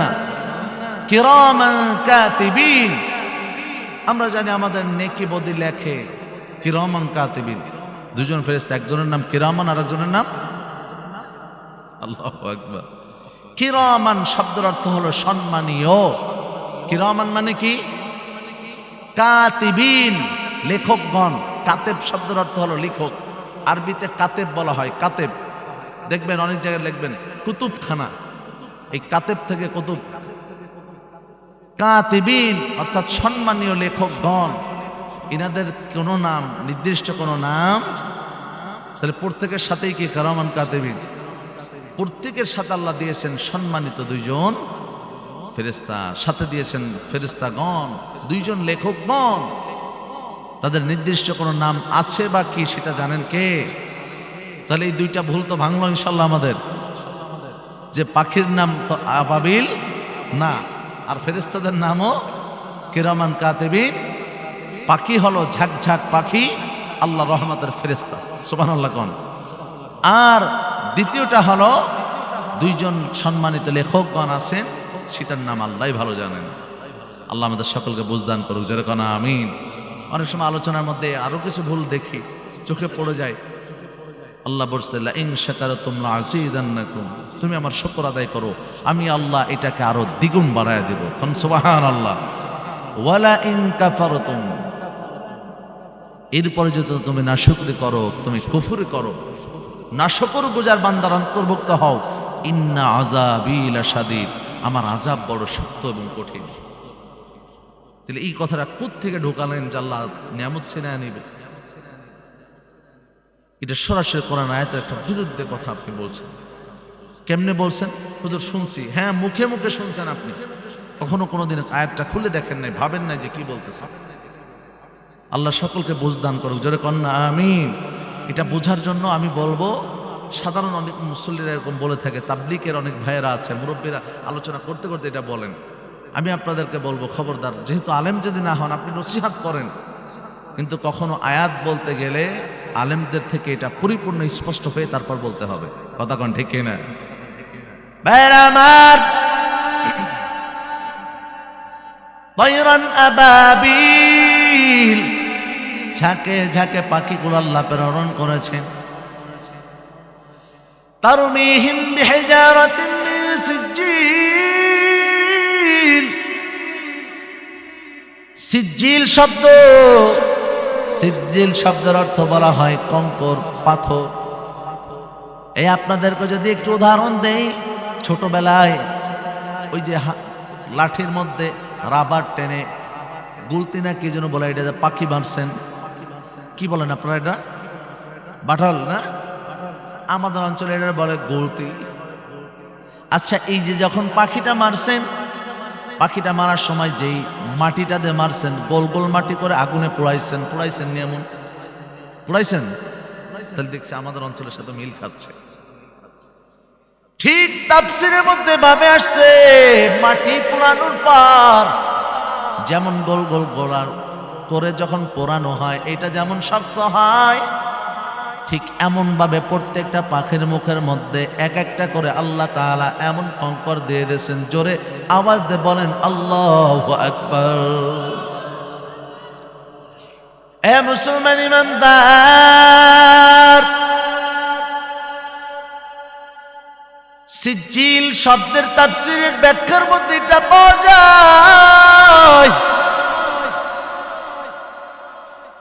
কিরামান কাতিবিন। আমরা জানি আমাদের নেকি বদি লেখে কিরামান কাতিবিন। দুজন ফেরেশতা, একজনের নাম কিরামান আর একজনের নাম আল্লাহু আকবার। কিরামান শব্দের অর্থ হলো সম্মানীয়। কিরামান মানে কি? কাতিবিন লেখকগণ। কাতেব শব্দের অর্থ হলো লেখক। আরবিতে কাতেব বলা হয়। কাতেব দেখবেন অনেক জায়গায় লিখবেন কুতুবখানা, এই কাতেব থেকে কুতুব। কাতিবিন অর্থাৎ সম্মানীয় লেখকগণ। ইনাদের কোনো নাম, নির্দিষ্ট কোনো নাম, তাহলে প্রত্যেকের সাথেই কি কিরামান কাতিবিন? প্রত্যেকের সাথে আল্লাহ দিয়েছেন সম্মানিত দুইজন ফেরেশতা, সাথে দিয়েছেন ফেরেশতাগণ, দুইজন লেখকগণ। তাদের নির্দিষ্ট কোনো নাম আছে বা কি সেটা জানেন কে? তাহলে এই দুইটা ভুল তো ভাঙলো ইনশাল্লাহ আমাদের, যে পাখির নাম তো আবাবিল না, আর ফেরেশতাদের নামও কিরামান কাতিবিন। পাখি হলো ঝাঁক পাখি, আল্লাহ রহমতের ফেরেশতা। সুবহানাল্লাহ কোন। আর দ্বিতীয়টা হলো দুইজন সম্মানিত লেখকগণ আছেন, সেটার নাম আল্লাহই ভালো জানেন। আল্লাহ আমাদের সকলকে বুঝদান করুক, যেরকম আমিন। অনেক সময় আলোচনার মধ্যে আরো কিছু ভুল দেখি, চোখে পড়ে যায়। আল্লাহ বলছে লা ইন শাকারতুম লাযীদান্নাকুম, তুমি আমার শুকর আদায় করো, আমি আল্লাহ এটাকে আরো দ্বিগুণ বাড়ায় দেব। কোন সুবহানাল্লাহ। ওয়ালা ইন কাফারতুম, এরপরে যদি তুমি নাশুকরি করো, তুমি কুফরি করো, নাশকর গুজার বান্দার অন্তর্ভুক্ত হও, ইন্না আযাবী লাশাদীদ, আমার আযাব বড় শক্ত এবং কঠিন। তাহলে এই কথাটা কোত্থেকে ঢোকালেন যে আল্লাহ নিয়ামত ছিনায় নিবে? এটা সরাসরি কোরআন আয়াতের একটা বিরুদ্ধে কথা আপনি বলছেন। কেমনে বলছেন? হুজুর শুনছি। হ্যাঁ, মুখে মুখে শুনছেন আপনি, কখনো কোনোদিন আয়াতটা খুলে দেখেন নাই, ভাবেন নাই যে কি বলতেছেন। আল্লাহ সকলকে বুঝদান করুক, জোরে কন্যা আমিন। এটা বোঝার জন্য আমি বলবো, সাধারণ অনেক মুসল্লিরা এরকম বলে থাকে, তাবলিগের অনেক ভাইয়েরা আছে, মুরব্বীরা আলোচনা করতে করতে এটা বলেন। আমি আপনাদেরকে বলবো, খবরদার, যেহেতু আলেম যদি না হন, আপনি নসিহাত করেন, কিন্তু কখনো আয়াত বলতে গেলে আলেমদের থেকে এটা পরিপূর্ণ স্পষ্ট হয়ে তারপর বলতে হবে। কথা কোন ঠিক কিনা? ভাইরা আমার, তায়রান আবাবিল, ঝাঁকে ঝাঁকে পাখিগুলো আল্লাহ প্রেরণ করেছেন। তারমিহিম বিহিজারাতিন মিন সিজ্জিল। সিজ্জিল শব্দ, সিজ্জিল শব্দের অর্থ বলা হয় কঙ্কর, পাথর। এই আপনাদেরকে যদি একটু উদাহরণ দেই, ছোটবেলায় ওই যে লাঠির মধ্যে রাবার টেনে গুলতি না কি যেন বলে, এটা যে পাখি বাঁধছেন, কি বলেন আপনারা? এটা বাটাল না? আমাদের অঞ্চলে এটা বলে গুলতি। আচ্ছা, এই যে যখন পাখিটা মারছেন, পাখিটা মারার সময় যেই মাটিটা দিয়ে মারছেন, গোল গোল মাটি করে আগুনে পোড়াইছেন নি? এমন পোড়াইছেন? তাহলে দেখছি আমাদের অঞ্চলের সাথে মিল খাচ্ছে। ঠিক তাফসীরের মধ্যে ভাবে আসছে মাটি পোড়ানোর পর যেমন গোল গোল গোলার করে যখন পোড়ানো হয় এটা যেমন শক্ত হয়, ঠিক এমন ভাবে প্রত্যেকটা পাখির মুখের মধ্যে এক একটা করে আল্লাহ তাআলা এমন কঙ্কর দিয়ে দিয়েছেন। জোরে আওয়াজ দিয়ে বলেন আল্লাহু আকবার। এ মুসলমান ইমানদার, সিজিল শব্দের তাফসীরের ব্যাখ্যার মধ্যে এটা পাওয়া যায়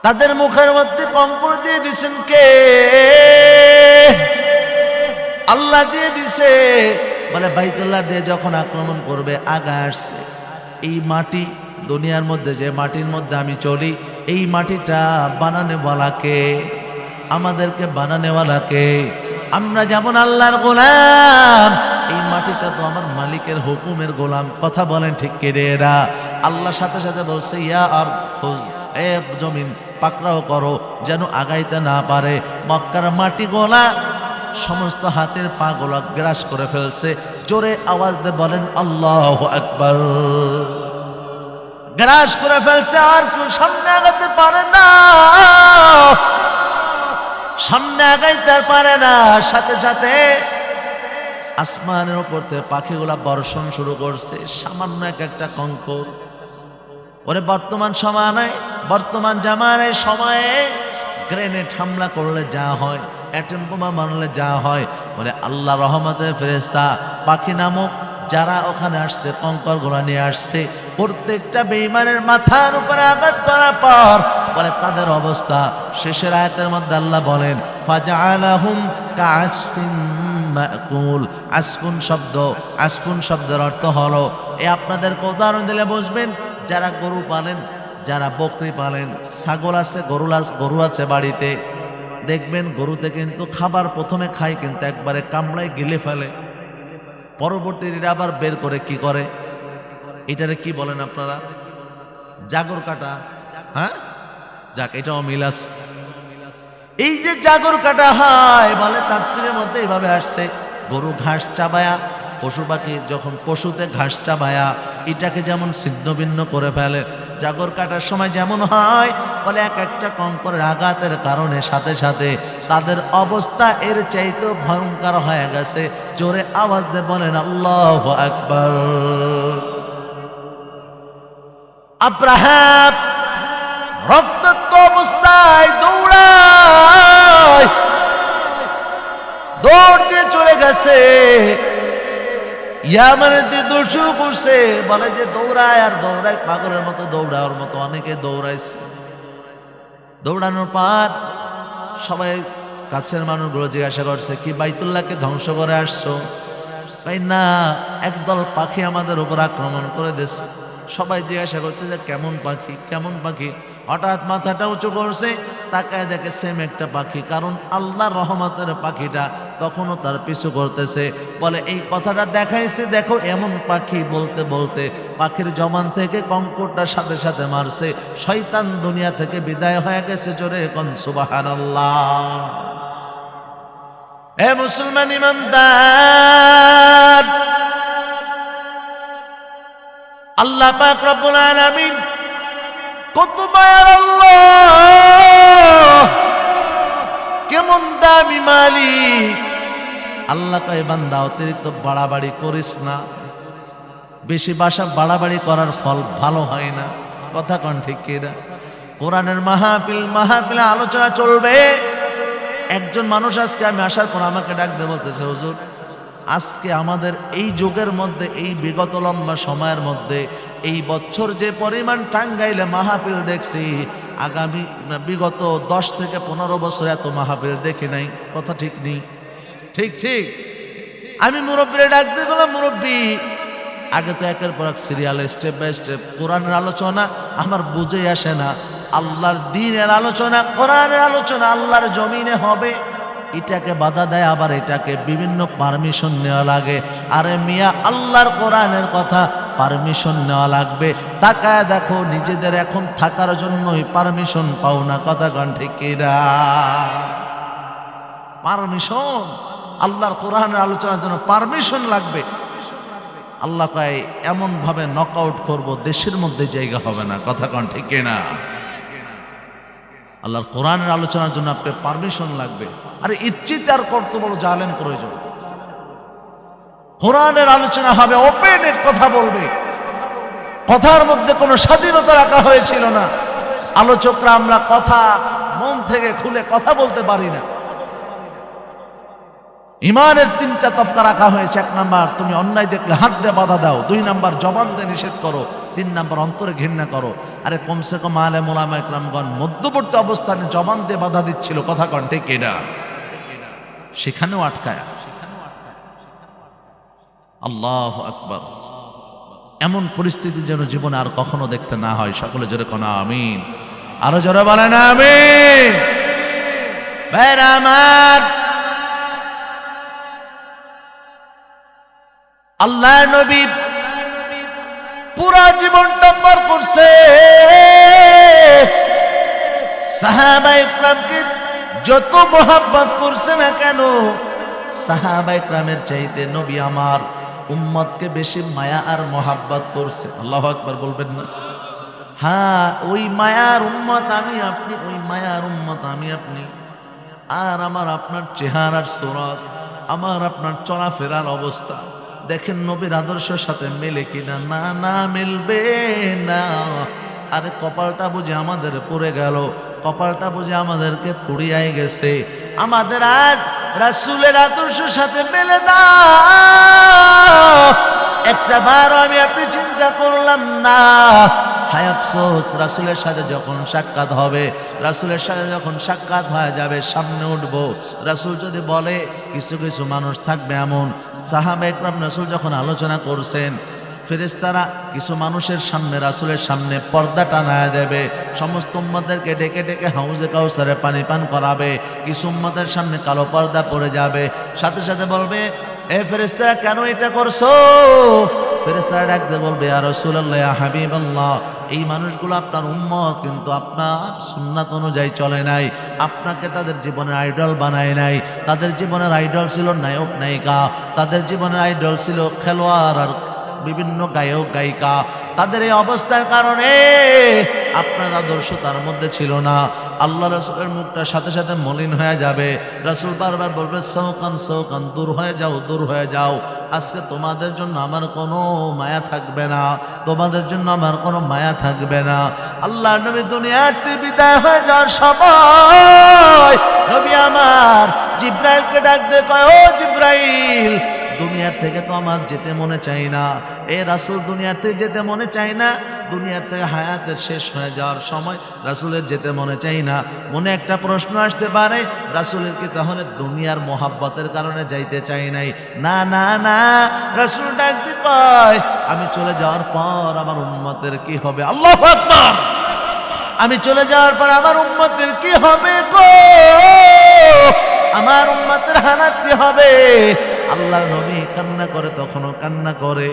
তাদের মুখের মধ্যে কঙ্কর দিয়ে দিছেন কে? আল্লাহ দিয়ে দিছে। বলে বাইতুল্লাহ দিয়ে যখন আক্রমণ করবে আগা আসছে এই মাটি, দুনিয়ার মধ্যে যে মাটির মধ্যে আমি চলি এই মাটিটা বানানেওয়ালাকে, আমাদেরকে বানানেওয়ালাকে। আমরা যেমন আল্লাহর গোলাম, এই মাটিটা তো আমার মালিকের হুকুমের গোলাম। কথা বলেন ঠিক কে এরা? আল্লাহ সাথে সাথে বলছে ইয়া আর খুজ, এ জমিন পাকড়াও করো যেন আগাইতে না পারে। মক্কার মাটি গোলা সমস্ত হাতের পা গোলা গ্রাস করে ফেলছে। জোরে আওয়াজ দিয়ে বলেন আল্লাহু আকবার। গ্রাস করে ফেলছে, আর সামনে আগাতে পারে না, সামনে আগাইতে পারে না। সাথে সাথে আসমানের উপর থেকে পাখিগুলা বর্ষণ শুরু করছে সামান্য এক একটা কঙ্কর। ওরে বর্তমান জামানায় সময়ে গ্রেনেড হামলা করলে যা হয়, অ্যাটম বোমা মারলে যা হয়, বলে আল্লাহ রহমতের ফেরেশতা পাখি নামক যারা ওখানে আসছে কঙ্কর গুলা নিয়ে আসছে, প্রত্যেকটা বেঈমানের মাথার উপরে আঘাত করার পর বলে তাদের অবস্থা শেষের আয়াতের মধ্যে আল্লাহ বলেন ফাজআলাহুম কাআসফিন মাকুল। আসফুন শব্দের অর্থ হলো, এ আপনাদের উদাহরণ দিলে বুঝবেন, যারা গরু পালেন, যারা বকরি পালেন, ছাগল আছে, গরু আছে বাড়িতে, দেখবেন গরুতে কিন্তু খাবার প্রথমে খায় কিন্তু একবারে কামড়ায় গিলে ফেলে, পরবর্তীতে আবার বের করে কি করে, এটারে কি বলেন আপনারা? জাগর কাটা। হ্যাঁ, যাক, এটাও মিল আছে। এই যে জাগর কাটা হয়, বলে তাফসীরের মধ্যে এইভাবে আসছে, গরু ঘাস চাবায়া, পশু পাখি যখন পশুতে ঘাস চাবায়া এটাকে যেমন ছিন্ন ভিন্ন করে ফেলে, জাগর কাটার সময় যেমন হয়, বলে এক একটা কঙ্করের আঘাতের কারণে সাথে সাথে তাদের অবস্থা এর চাইতেও ভয়ঙ্কর হয়ে গেছে। জোরে আওয়াজ দিয়ে বলেন আল্লাহু আকবার। আব্রাহা রক্তাক্ত অবস্থায় দৌড় দিয়ে চলে গেছে, ইয়ামানের দিয়ে দৌড় শুরু করছে। বলে যে দৌড়ায় আর দৌড়ায়, পাগলের মতো দৌড়াওয়ার মতো অনেকে দৌড়াইছে। দৌড়ানোর পর সবাই কাছের মানুষগুলো জিজ্ঞাসা করছে কি বাইতুল্লাহকে ধ্বংস করে আসছো? তাই না, একদল পাখি আমাদের উপর আক্রমণ করে দিয়েছে। সবাই জিজ্ঞাসা করতে যে কেমন পাখি, কেমন পাখি? হঠাৎ মাথাটা উঁচু করছে, তাকায় দেখে সেম একটা পাখি, কারণ আল্লাহর রহমতের পাখিটা তখনও তার পিছু করতেছে। বলে এই কথাটা দেখাইছে, দেখো এমন পাখি। বলতে বলতে পাখির জবান থেকে কঙ্করটার সাথে সাথে মারছে, শয়তান দুনিয়া থেকে বিদায় হয়ে গেছে। জোরে কোন সুবহানাল্লাহ। হে মুসলমান ইমানদার, আল্লাহ পাক রব্বুল আলামিন কত মায়ার আল্লাহ, কেমন দামি মালিক। আল্লাহ কয় বান্দা অতিরিক্ত বাড়াবাড়ি করিস না, বেশি বাড়াবাড়ি করার ফল ভালো হয় না। কথা কোন ঠিক কিনা? কোরআনের মাহফিলে আলোচনা চলবে। একজন মানুষ আজকে আমি আসার পর আমাকে ডাক দিয়ে বলতেছে, হুজুর আজকে আমাদের এই যুগের মধ্যে, এই বিগত লম্বা সময়ের মধ্যে এই বছর যে পরিমাণ টাঙ্গাইলে মাহফিল দেখছি, আগামী বিগত 10 থেকে 15 বছর এত মাহফিল দেখি নাই। কথা ঠিক নেই? ঠিক ঠিক। আমি মুরব্বীরে ডাক দিয়ে বললাম, মুরব্বী আগে তো একের পর এক সিরিয়াল, স্টেপ বাই স্টেপ কোরআনের আলোচনা আমার বুঝেই আসে না। আল্লাহর দ্বীনের আলোচনা, কোরআনের আলোচনা আল্লাহর জমিনে হবে, এটাকে বাধা দেয়, আবার এটাকে বিভিন্ন পারমিশন নেওয়া লাগে। আরে মিয়া, আল্লাহর কোরআনের কথা পারমিশন নেওয়া লাগবে। তাকায় দেখো নিজেদের এখন থাকার জন্যই পারমিশন পাও না। কথা কোন ঠিক কিনা? পারমিশন আল্লাহর কোরআনের আলোচনার জন্য পারমিশন লাগবে। আল্লাহ কয় এমন ভাবে নকআউট করব দেশের মধ্যে জায়গা হবে না। কথা কোন ঠিক না? আল্লাহর কোরআনের আলোচনার জন্য আপনার পারমিশন লাগবে। আরে ইচ্ছিতার করতে বড় জালেম প্রয়োজন। কোরআনের আলোচনা হবে, ওপেনের কথা বলবে, কথার মধ্যে কোনো স্বাধীনতা রাখা হয়েছিল না। আলোচকরা আমরা কথা মন থেকে খুলে কথা বলতে পারি না। ইমানের 3টা তবকা রাখা হয়েছে। 1 নাম্বার, তুমি অন্যায় দেখলে হাত দিয়ে বাধা দাও। 2 নাম্বার, জবান দিয়ে নিষেধ করো। 3 নাম্বার, অন্তরে ঘৃণা করো। আরে কমসে কম আলেম ওলামা ইকরামগণ মধ্যবর্তী অবস্থানে জবান দিয়ে বাধা দিচ্ছিল। কথা কন ঠিক কিনা? সেখানেও আটকায়। আল্লাহু আকবার। এমন পরিস্থিতি যেন জীবনে আর কখনো দেখতে না হয়। সকলে জোরে কোন আমিন। আরো জোরে বলেন আমিন। ভাইরা আমার, আল্লাহ নবী পুরা জীবনটা পার করছে সাহাবায়ে কেরামকে যত মোহাব্বত করছে না কেন, সাহাবায়ে কেরামের চাইতে নবী আমার উম্মতকে বেশি মায়া আর মোহাব্বত করছে। আল্লাহু আকবার বলবেন না? হ্যাঁ, ওই মায়ার উম্মত আমি আপনি, ওই মায়ার উম্মত আমি আপনি। আর আমার আপনার চেহারার সুরত, আমার আপনার চলাফেরার অবস্থা দেখেন নবীর আদর্শের সাথে মেলে কিনা? না, না মিলবে না। আরে কপালটা বুঝে আমাদের পড়ে গেল, কপালটা বুঝে আমাদেরকে পুড়িয়াই গেছে। আমাদের আজ রাসূলের আদর্শের সাথে মেলে না। একটা বার আমি আপনি চিন্তা করলাম না। হায় আফসোস, রাসূলের সাথে যখন সাক্ষাৎ হবে, রাসূলের সাথে যখন সাক্ষাৎ হয়ে যাবে, সামনে উঠব, রাসূল যদি বলে, কিছু কিছু মানুষ থাকবে এমন, সাহাবায়ে কেরাম রাসূল যখন আলোচনা করছেন, ফেরেশতারা কিছু মানুষের সামনে, রাসূলের সামনে পর্দা টানায় দেবে। সমস্ত উম্মতদেরকে ডেকে ডেকে হাউজে কাউসারে পানি পান করাবে। কিছু উম্মতের সামনে কালো পর্দা পড়ে যাবে। সাথে সাথে বলবে, এ ফেরেশতারা কেন এটা করছো? ফেরেশতারা ডাকতে বলবে, ইয়া রাসূলুল্লাহ, ইয়া হাবিবাল্লাহ, এই মানুষগুলো আপনার উম্মত, কিন্তু আপনার সুন্নাত অনুযায়ী চলে নাই। আপনাকে তাদের জীবনের আইডল বানায় নাই। তাদের জীবনের আইডল ছিল নায়ক নায়িকা, তাদের জীবনের আইডল ছিল খেলোয়াড় আর বিভিন্ন গায়ক গায়িকা। তাদের এই অবস্থার কারণে আপনার আদর্শ তার মধ্যে ছিল না। আল্লাহ রাসূলের মুখটা সাথে সাথে মলিন হয়ে যাবে। রাসূল বারবার বলবে, সৌকান সৌকান, দূর হয়ে যাও, দূর হয়ে যাও। আজকে তোমাদের জন্য আমার কোনো মায়া থাকবে না, তোমাদের জন্য আমার কোনো মায়া থাকবে না। আল্লাহ নবী দুনিয়াতে বিদায় হয়ে যাওয়ার সময় নবী আমার জিব্রাইলকে ডাক দিয়ে কয়, ও জিব্রাইল, দুনিয়ার থেকে তো আমার যেতে মনে চাই না। এ রাসূল, দুনিয়ার থেকে যেতে মনে চাই না। দুনিয়ার থেকে হায়াতের শেষ হয়ে যাওয়ার সময় রাসূলের যেতে মনে চাই না। মনে একটা প্রশ্ন আসতে পারে, রাসূলের কি তাহলে দুনিয়ার মোহাব্বতের কারণে যাইতে চাই নাই? না না না, রাসূল ডাক দিয়ে কয়, আমি চলে যাওয়ার পর আমার উম্মতের কি হবে? আল্লাহু আকবার! আমি চলে যাওয়ার পর আমার উম্মতের কি হবে গো? আমার উম্মতের হালাত কি হবে? আল্লাহর নবী কান্না করে, তখনও কান্না করে।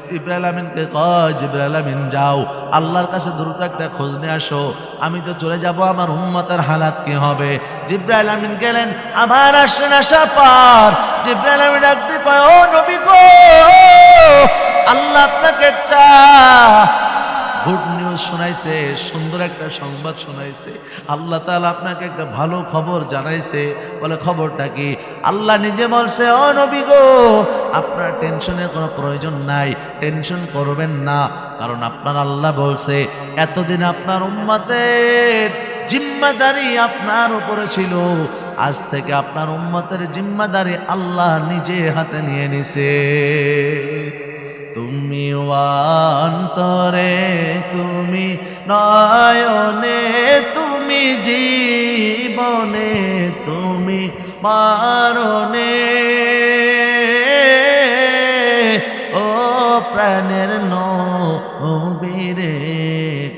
জিবরাইল আমিনকে কয়, জিবরাইল আমিন যাও, আল্লাহর কাছে দ্রুত একটা খোঁজ নিয়ে আসো, আমি তো চলে যাব, আমার উম্মতের হালাত কি হবে? জিবরাইল আমিন গেলেন, আবার আসলেন। আসার পর জিবরাইল আমিন ডাকতে কয়, ও নবী গো, আল্লাহ আপনাকে একটা গুড নিউজ শোনাইছে, সুন্দর একটা সংবাদ শোনাইছে। আল্লাহ তাআলা আপনাকে একটা ভালো খবর জানাইছে। বলে, খবরটা কি? আল্লাহ নিজে বলছে, ও নবী গো, আপনার টেনশনের কোনো প্রয়োজন নাই, টেনশন করবেন না। কারণ আপনার আল্লাহ বলছে, এতদিন আপনার উম্মতের জিম্মাদারি আপনার উপরে ছিল, আজ থেকে আপনার উম্মতের জিম্মাদারি আল্লাহ নিজে হাতে নিয়ে নিছে। তুমি অন্তরে, তুমি নয়নে, তুমি জীবনে, তুমি মরণে, ও প্রাণের নবীরে।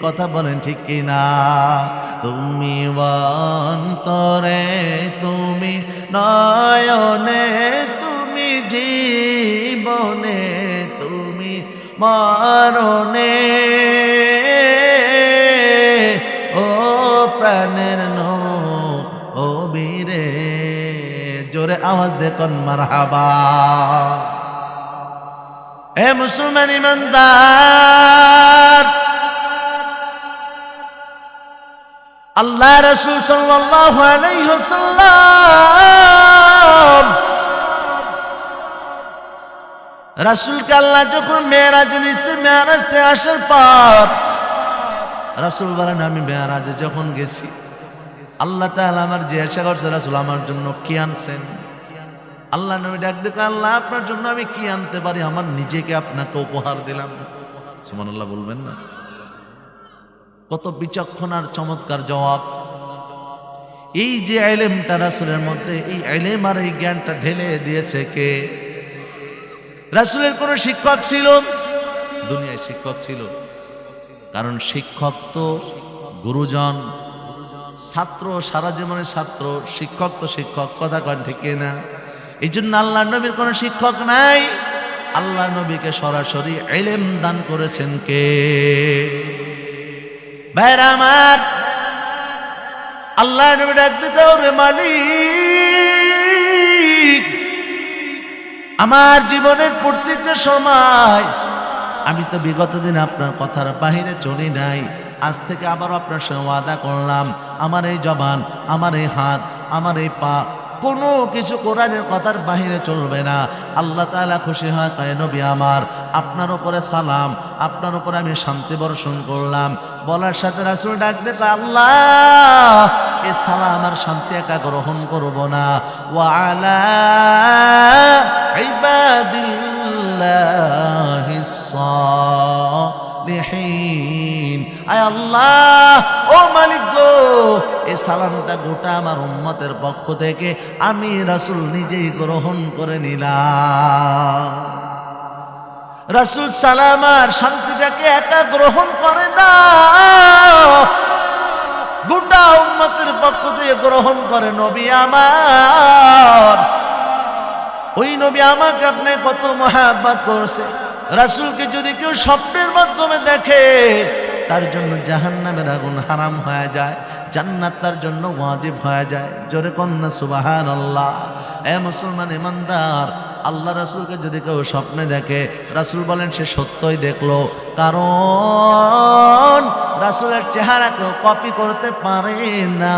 কথা বলেন ঠিক কিনা? তুমি অন্তরে, তুমি নয়নে, তুমি জীবনে, তুমি মরণে, ও প্রাণের নবীরে। জোরে আওয়াজ দিয়ে কোন মারহাবা। এ মুসলমান ইমানদার, আল্লাহ রাসূল সাল্লাল্লাহু আলাইহি ওয়াসাল্লাম রাসূলকে আল্লাহ যখন মেরাজে নিছে, মেরাজ থেকে আসার পর রাসূল বলেন আমি মেরাজে যখন গেছি আল্লাহ তাআলা আমার জিজ্ঞাসা করছে রাসূল আমার জন্য কি আনছেন? আল্লাহ নবী ডাক দিয়ে আল্লাহ আপনার জন্য আমি কি আনতে পারি? আমার নিজেকে আপনাকে উপহার দিলাম। সুবহানাল্লাহ বলবেন না? কত বিচক্ষণ আর চমৎকার জবাব। এই যে ইলমটা রাসূলের মধ্যে, এই ইলম আর এই জ্ঞানটা ঢেলে দিয়েছে কে? রাসূলের কোন শিক্ষক ছিল? দুনিয়ায় শিক্ষক ছিল? কারণ শিক্ষক তো গুরুজন, ছাত্র সারা জীবনের ছাত্র, শিক্ষক তো শিক্ষক, কথা কন ঠিক না? এই জন্য আল্লাহ নবীর কোন শিক্ষক নাই। আল্লাহ নবীকে সরাসরি ইলম দান করেছেন কে? ভাইরা আমার, আল্লাহ নবী ডাক দিতে ওরে মালিক, আমার জীবনের প্রত্যেকটা সময় আমি তো বিগত দিন আপনার কথার বাহিরে চলি নাই, আজ থেকে আবার আপনার সঙ্গে ওয়াদা করলাম আমার এই জবান, আমার এই হাত, আমার এই পা কোনো কিছু কোরআনের কথার বাহিরে চলবে না। আল্লাহ তাআলা খুশি হয় কয় নবী আমার, আপনার উপরে সালাম, আপনার উপরে আমি শান্তি বর্ষণ করলাম। বলার সাথে রাসূল ডাক দিয়ে কয় আল্লাহ এই সালাম আর শান্তি একা গ্রহণ করব না, ওয়া আলা ইবাদিল্লাহিস সালিহিন, আয় আল্লাহ ও মালিক গো, এই সালামটা গোটা আমার উম্মতের পক্ষ থেকে আমি রাসূল নিজেই গ্রহণ করে নিলাম। রাসূল সালাম আর শান্তিটাকে একা গ্রহণ করে না, গোটা উম্মতের পক্ষ থেকে গ্রহণ করে। নবী আমার, ওই নবী আমাকে আপনি কত মহাব্বত করছে। রাসূলকে যদি কেউ স্বপ্নের মাধ্যমে দেখে তার জন্য জাহান্নামের আগুন হারাম হয়ে যায়, জান্নাত তার জন্য ওয়াজিব হয়ে যায়। জোরে কন্না সুবহানাল্লাহ। এ মুসলমান ইমানদার, আল্লাহ রাসূলকে যদি কেউ স্বপ্নে দেখে, রাসূল বলেন সে সত্যই দেখলো, কারণ রাসূলের চেহারা কেউ কপি করতে পারে না,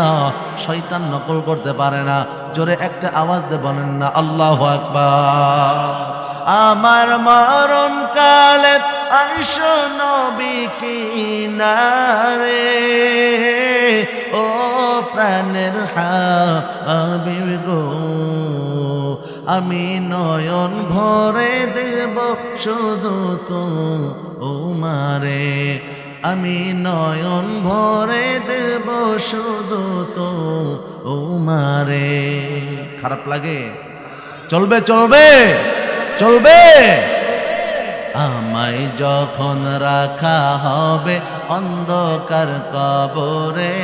শয়তান নকল করতে পারে না। জোরে একটা আওয়াজ দিয়ে বলেন না আল্লাহু আকবার। আমার মরণ কালে আইসো নবী কিনারে, ও প্রাণের হাবিব গো, আমি নয়ন ভরে দেব শুধু তোমারে, আমি নয়ন ভরে দেব শুধু তোমারে। খারাপ লাগে? চলবে চলবে চলবে। আমায় যখন রাখা হবে অন্ধকার কবরে,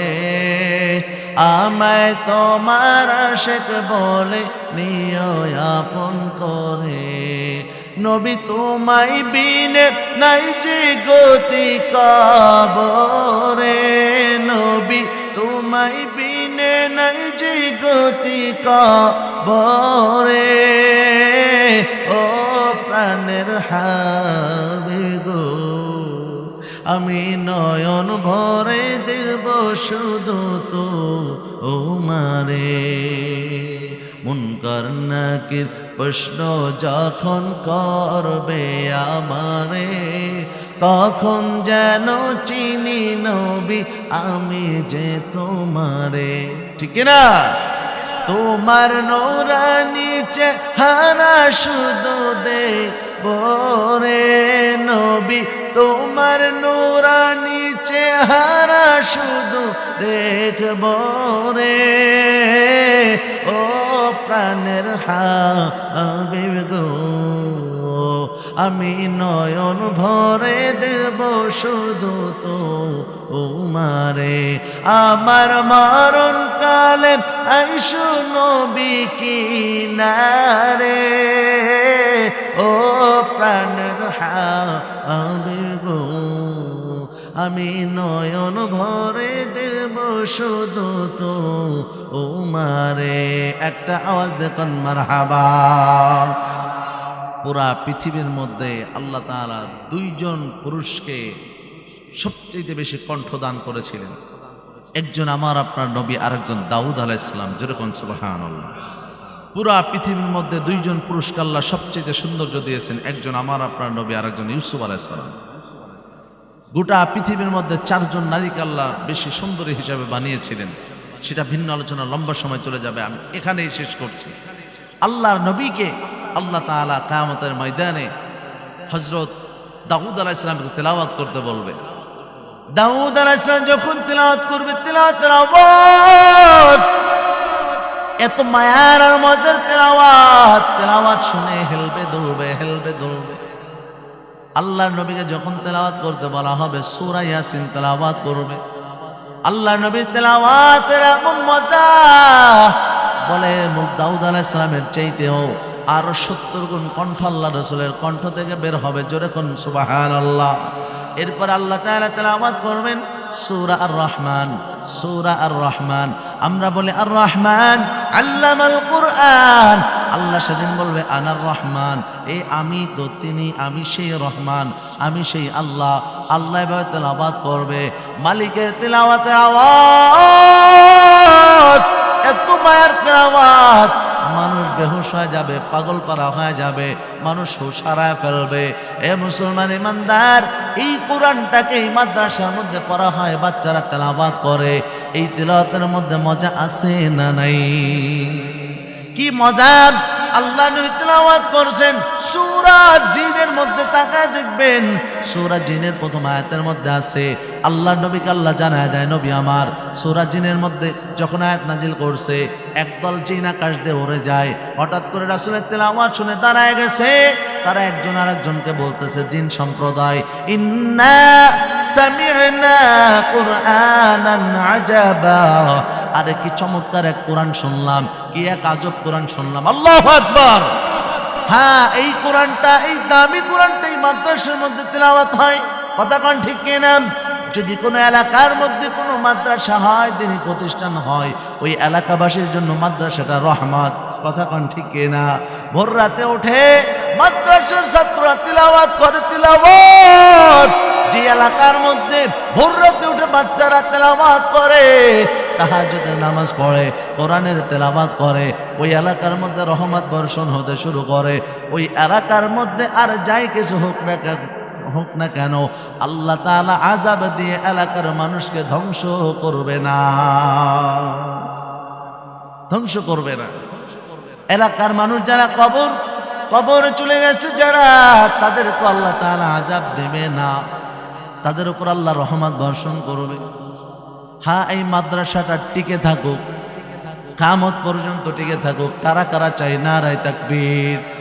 আমায় তোমার আশিক বলে নিও আপন করে। নবী তোমায় বিনে নাই যে গতি কবরে, নবী তোমায় বিনে নাই যে গতি কবরে, ও প্রাণের হাবিব গো, আমি নয়ন ভরে দেব শুধু তোমারে। মুনকার নাকির প্রশ্ন যখন করবে আমারে, তখন যেন চিনি নবী আমি যে তোমারে। ঠিক না? তোমার নূরানি চেহারা শুধু দেখব রে নবী, তোমার নূরানি চেহারা শুধু দেখব রে, ও প্রাণের হাবিব গো, আমি নয়ন ভরে দেব শুধু তো উমারে আমার মরণ কালে আইসো নবী কিনারে ও প্রাণের হাবিব আমি নয়ন ভরে দেব শুধু তো উমারে একটা আওয়াজ দেখুন মারহাবা। পুরা পৃথিবীর মধ্যে আল্লাহ তাআলা দুইজন পুরুষকে সবচেয়ে বেশি কণ্ঠদান করেছিলেন, একজন আমার আপনার নবী, আরেকজন দাউদ আলাইহিস সালাম। যেরকম সুবহানাল্লাহ। পুরা পৃথিবীর মধ্যে দুইজন পুরুষকে আল্লাহ সবচেয়ে সৌন্দর্য দিয়েছেন, একজন আমার আপনার নবী, আরেকজন ইউসুফ আলাইহিস সালাম। গোটা পৃথিবীর মধ্যে চারজন নারীকে আল্লাহ বেশি সুন্দরী হিসাবে বানিয়েছিলেন, সেটা ভিন্ন আলোচনা, লম্বা সময় চলে যাবে, আমি এখানেই শেষ করছি। আল্লাহর নবীকে আল্লাহ তাআলা কিয়ামতের ময়দানে হযরত দাউদ আলাইহিস সালামকে তেলাওয়াত করতে বলবে। দাউদ আলাইহিস সালাম যখন তেলাওয়াত করবে, তেলাওয়াতের আওয়াজ এত মায়ার আর মজার তেলাওয়াত, তেলাওয়াত শুনে হেলবে দুলবে, হেলবে দুলবে। আল্লাহর নবীকে যখন তেলাওয়াত করতে বলা হবে, সূরা ইয়াসিন তেলাওয়াত করবে। আল্লাহর নবীর তেলাওয়াতের এমন মজা, বলে দাউদ আলাইহিস সালামের চাইতেও আরো 70 গুণ কণ্ঠ আল্লাহ রাসূলের কণ্ঠ থেকে বের হবে। জোরে কোন সুবহানাল্লাহ। এরপর আল্লাহ তাআলা তেলাওয়াত করবেন সূরা আর রহমান। সূরা আর রহমান, আমরা বলি আর রহমান আল্লামাল কুরআন, আল্লাহ সেদিন বলবে আনার রহমান, এই আমি তো তিনি, আমি সেই রহমান, আমি সেই আল্লাহ। আল্লাহ এভাবে তেলাওয়াত করবে, মালিকের তেলাওয়াতের আওয়াজ এত মায়ের তেলাওয়াত, মানুষ বেহুশ হয়ে যাবে, পাগল পারা হয়ে যাবে, মানুষ হুঁশ হারায় ফেলবে। এ মুসলমান ইমানদার, এই কোরআনটাকে এই মাদ্রাসার মধ্যে পড়া হয়, বাচ্চারা তেলাওয়াত করে, এই তেলাওয়াতের মধ্যে মজা আছে না নাই? কি মজা! আল্লাহ নবী তেলাওয়াত করছেন সূরা জিনের মধ্যে, তাকায় দেখবেন সূরা জিনের প্রথম আয়াতের মধ্যে আছে, আল্লাহ নবীকে আল্লাহ জানায় দেয়, নবী আমার সূরা জিনের মধ্যে যখন আয়াত নাজিল করছে, একদল জিন আকাশ দিয়ে উড়ে যায়। হঠাৎ করে রাসূলের তেলাওয়াত শুনে দাঁড়ায় গেছে, তারা একজন আরেকজনকে বলতেছে, জিন সম্প্রদায়, ইন্না সামি'না কুরআনান আজাবা, আরে কি চমৎকার এক কোরআন শুনলাম, কি এক আজব কোরআন শুনলাম। আল্লাহু আকবার। হ্যাঁ, এই কোরআনটা, এই দামি কোরআনটা এই মাদ্রাসার মধ্যে তেলাওয়াত হয়। কথা কোন ঠিক কিনা? যদি কোনো এলাকার মধ্যে কোনো মাদ্রাসা হয়, দিনী প্রতিষ্ঠান হয়, ওই এলাকাবাসীর জন্য মাদ্রাসাটা রহমত। কথা কোন ঠিক কিনা? ভোর রাতে উঠে মাদ্রাসার ছাত্ররা তিলাওয়াত করে, তিলাওয়াত। যে এলাকার মধ্যে ভোর রাতে উঠে বাচ্চারা তেলাওয়াত করে, তাহাজ্জুদের নামাজ পড়ে, কোরআনের তেলাওয়াত করে, ওই এলাকার মধ্যে রহমত বর্ষণ হতে শুরু করে। ওই এলাকার মধ্যে আর যাই কিছু হোক না কেন, আল্লাহ তাআলা আযাব দিয়ে এলাকার মানুষকে ধ্বংস করবে না, ধ্বংস করবে না। এলাকার মানুষ যারা কবরে চলে গেছে, যারা, তাদেরকে আল্লাহ তাআলা আযাব দেবে না, তাদের উপর আল্লাহ রহমত বর্ষণ করবে। হ্যাঁ, এই মাদ্রাসাটা টিকে থাকুক, কিয়ামত পর্যন্ত টিকে থাকুক। কারা কারা চাই নারায়ে তাকবীর।